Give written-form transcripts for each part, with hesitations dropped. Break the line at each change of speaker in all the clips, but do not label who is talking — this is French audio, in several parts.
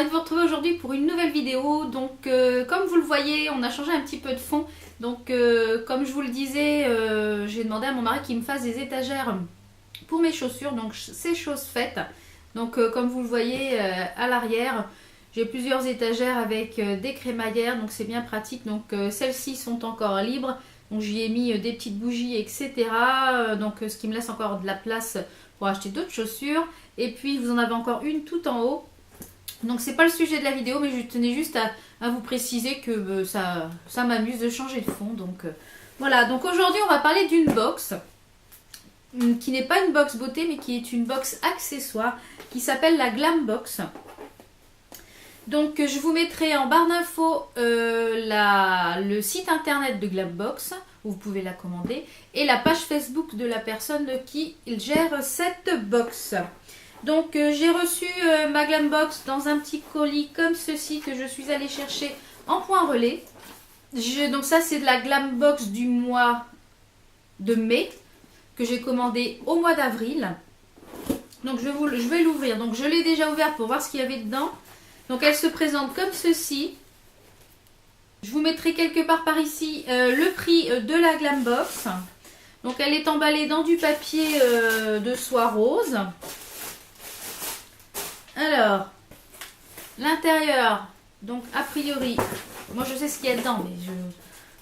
ravi de vous retrouver aujourd'hui pour une nouvelle vidéo. Donc comme vous le voyez, on a changé un petit peu de fond. Donc comme je vous le disais, j'ai demandé à mon mari qu'il me fasse des étagères pour mes chaussures. Donc c'est chose faite. Donc comme vous le voyez à l'arrière, j'ai plusieurs étagères avec des crémaillères. Donc c'est bien pratique. Donc celles-ci sont encore libres. Donc j'y ai mis des petites bougies, etc. Donc ce qui me laisse encore de la place pour acheter d'autres chaussures. Et puis vous en avez encore une tout en haut. Donc c'est pas le sujet de la vidéo, mais je tenais juste à vous préciser que ça m'amuse de changer de fond. Donc voilà, donc aujourd'hui on va parler d'une box qui n'est pas une box beauté, mais qui est une box accessoire qui s'appelle la Glam Box. Donc je vous mettrai en barre d'infos le site internet de Glam Box, où vous pouvez la commander, et la page Facebook de la personne qui gère cette box. Donc j'ai reçu ma Glam Box dans un petit colis comme ceci que je suis allée chercher en point relais. Donc ça c'est de la Glam Box du mois de mai que j'ai commandé au mois d'avril. Donc je vais l'ouvrir. Donc je l'ai déjà ouvert pour voir ce qu'il y avait dedans. Donc elle se présente comme ceci. Je vous mettrai quelque part par ici le prix de la Glam Box. Donc elle est emballée dans du papier de soie rose. Alors, l'intérieur, donc a priori, moi je sais ce qu'il y a dedans, mais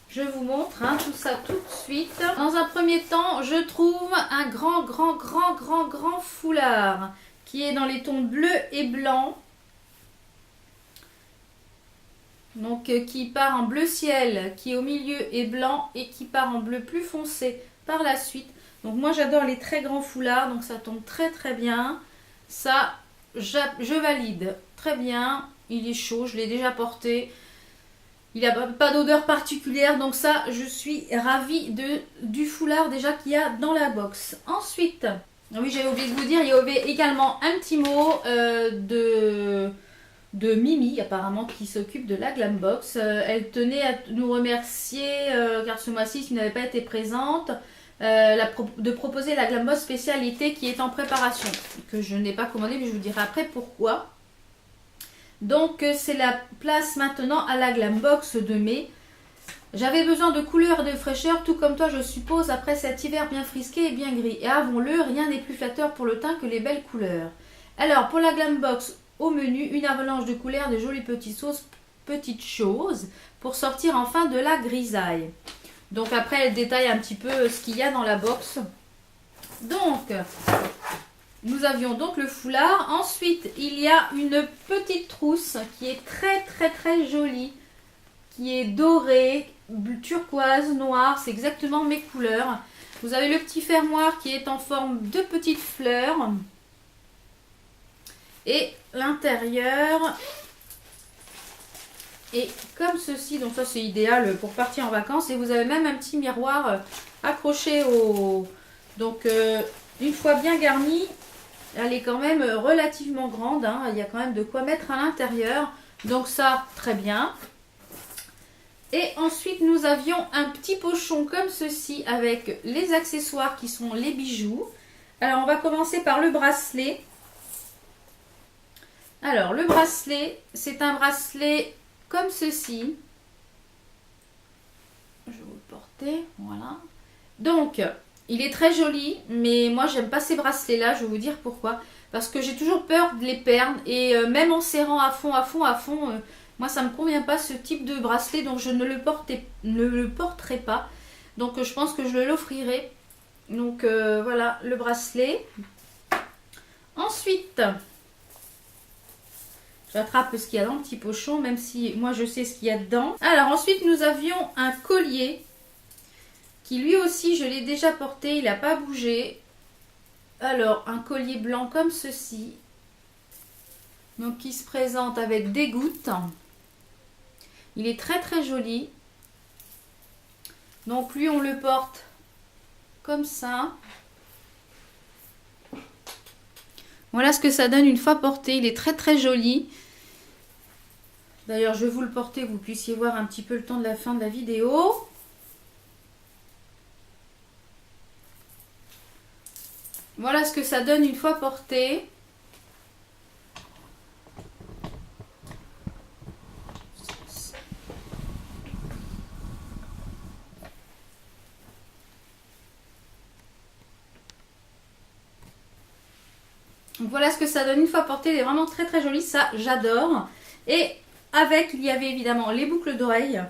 je vous montre tout ça tout de suite. Dans un premier temps, je trouve un grand foulard qui est dans les tons bleu et blanc. Donc qui part en bleu ciel, qui au milieu est blanc et qui part en bleu plus foncé par la suite. Donc moi j'adore les très grands foulards, donc ça tombe très bien. Ça, je valide très bien. Il est chaud, je l'ai déjà porté. Il n'a pas d'odeur particulière, donc ça je suis ravie du foulard déjà qu'il y a dans la box. Ensuite, oui j'avais oublié de vous dire, il y avait également un petit mot de Mimi apparemment qui s'occupe de la Glam Box. Elle tenait à nous remercier car ce mois-ci, si vous n'avez pas été présente, de proposer la Glam Box spécialité qui est en préparation, que je n'ai pas commandé, mais je vous dirai après pourquoi. Donc c'est la place maintenant à la Glam Box de mai. J'avais besoin de couleurs et de fraîcheur, tout comme toi je suppose, après cet hiver bien frisqué et bien gris. Et avouons-le, rien n'est plus flatteur pour le teint que les belles couleurs. Alors pour la Glam Box, au menu, une avalanche de couleurs, de jolies petites choses pour sortir enfin de la grisaille. Donc après elle détaille un petit peu ce qu'il y a dans la box. Donc nous avions donc le foulard. Ensuite il y a une petite trousse qui est très jolie, qui est dorée, turquoise, noire, c'est exactement mes couleurs. Vous avez le petit fermoir qui est en forme de petites fleurs. Et l'intérieur est comme ceci. Donc ça c'est idéal pour partir en vacances. Et vous avez même un petit miroir accroché au... Donc une fois bien garnie, elle est quand même relativement grande. Il y a quand même de quoi mettre à l'intérieur. Donc ça, très bien. Et ensuite nous avions un petit pochon comme ceci avec les accessoires qui sont les bijoux. Alors on va commencer par le bracelet. Alors le bracelet, c'est un bracelet comme ceci. Je vais vous le porter, voilà. Donc il est très joli, mais moi j'aime pas ces bracelets là, je vais vous dire pourquoi. Parce que j'ai toujours peur de les perdre et même en serrant à fond, moi ça me convient pas ce type de bracelet, donc je ne le porterai pas. Donc je pense que je l'offrirai. Donc voilà le bracelet. Ensuite... j'attrape ce qu'il y a dans le petit pochon, même si moi je sais ce qu'il y a dedans. Alors ensuite nous avions un collier qui lui aussi je l'ai déjà porté, il n'a pas bougé. Alors un collier blanc comme ceci. Donc qui se présente avec des gouttes. Il est très joli. Donc lui on le porte comme ça. Voilà ce que ça donne une fois porté. Il est très joli. D'ailleurs, je vais vous le porter, que vous puissiez voir un petit peu le temps de la fin de la vidéo. Voilà ce que ça donne une fois porté. Donc voilà ce que ça donne une fois porté, elle est vraiment très très jolie, ça j'adore. Et avec, il y avait évidemment les boucles d'oreilles.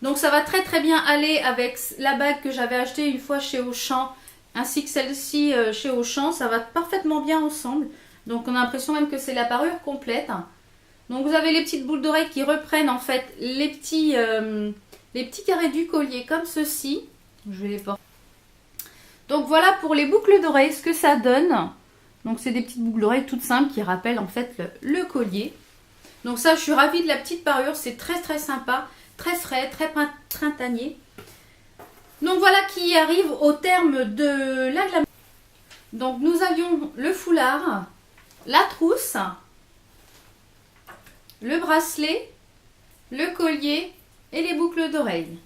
Donc ça va très très bien aller avec la bague que j'avais achetée une fois chez Auchan, ainsi que celle-ci chez Auchan, ça va parfaitement bien ensemble. Donc on a l'impression même que c'est la parure complète. Donc vous avez les petites boucles d'oreilles qui reprennent en fait les petits carrés du collier comme ceci. Je vais les porter. Donc voilà pour les boucles d'oreilles, ce que ça donne. Donc c'est des petites boucles d'oreilles toutes simples qui rappellent en fait le collier. Donc ça, je suis ravie de la petite parure, c'est très très sympa, très frais, très printanier. Donc voilà qui arrive au terme de la glamour. Donc nous avions le foulard, la trousse, le bracelet, le collier et les boucles d'oreilles.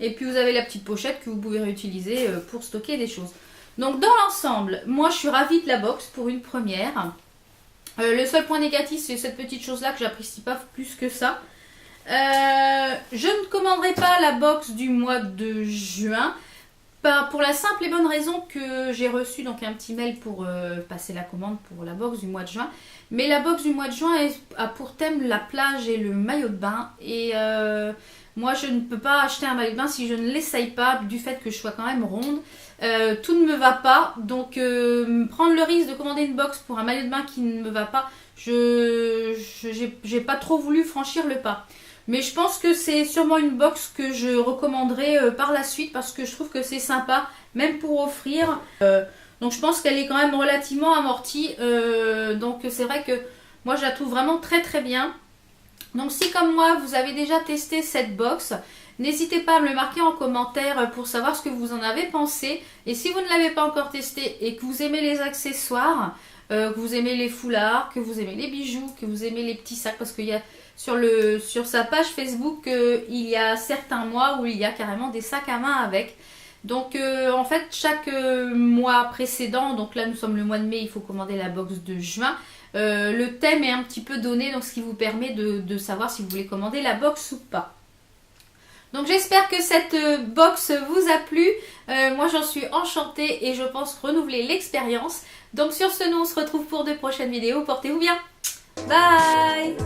Et puis vous avez la petite pochette que vous pouvez réutiliser pour stocker des choses. Donc dans l'ensemble, moi je suis ravie de la box pour une première. Le seul point négatif, c'est cette petite chose-là que j'apprécie pas plus que ça. Je ne commanderai pas la box du mois de juin. Pour la simple et bonne raison que j'ai reçu donc un petit mail pour passer la commande pour la box du mois de juin. Mais la box du mois de juin a pour thème la plage et le maillot de bain. Et moi je ne peux pas acheter un maillot de bain si je ne l'essaye pas, du fait que je sois quand même ronde. Tout ne me va pas, donc prendre le risque de commander une box pour un maillot de bain qui ne me va pas, j'ai pas trop voulu franchir le pas. Mais je pense que c'est sûrement une box que je recommanderai par la suite parce que je trouve que c'est sympa, même pour offrir. Donc je pense qu'elle est quand même relativement amortie, donc c'est vrai que moi je la trouve vraiment très très bien. Donc si comme moi vous avez déjà testé cette box, n'hésitez pas à me le marquer en commentaire pour savoir ce que vous en avez pensé. Et si vous ne l'avez pas encore testé et que vous aimez les accessoires, que vous aimez les foulards, que vous aimez les bijoux, que vous aimez les petits sacs, parce qu'il y a sur sa page Facebook, il y a certains mois où il y a carrément des sacs à main avec. Donc en fait chaque mois précédent, donc là nous sommes le mois de mai, il faut commander la box de juin. Le thème est un petit peu donné, donc ce qui vous permet de savoir si vous voulez commander la box ou pas. Donc j'espère que cette box vous a plu. Moi j'en suis enchantée et je pense renouveler l'expérience. Donc sur ce, nous on se retrouve pour de prochaines vidéos. Portez-vous bien. Bye!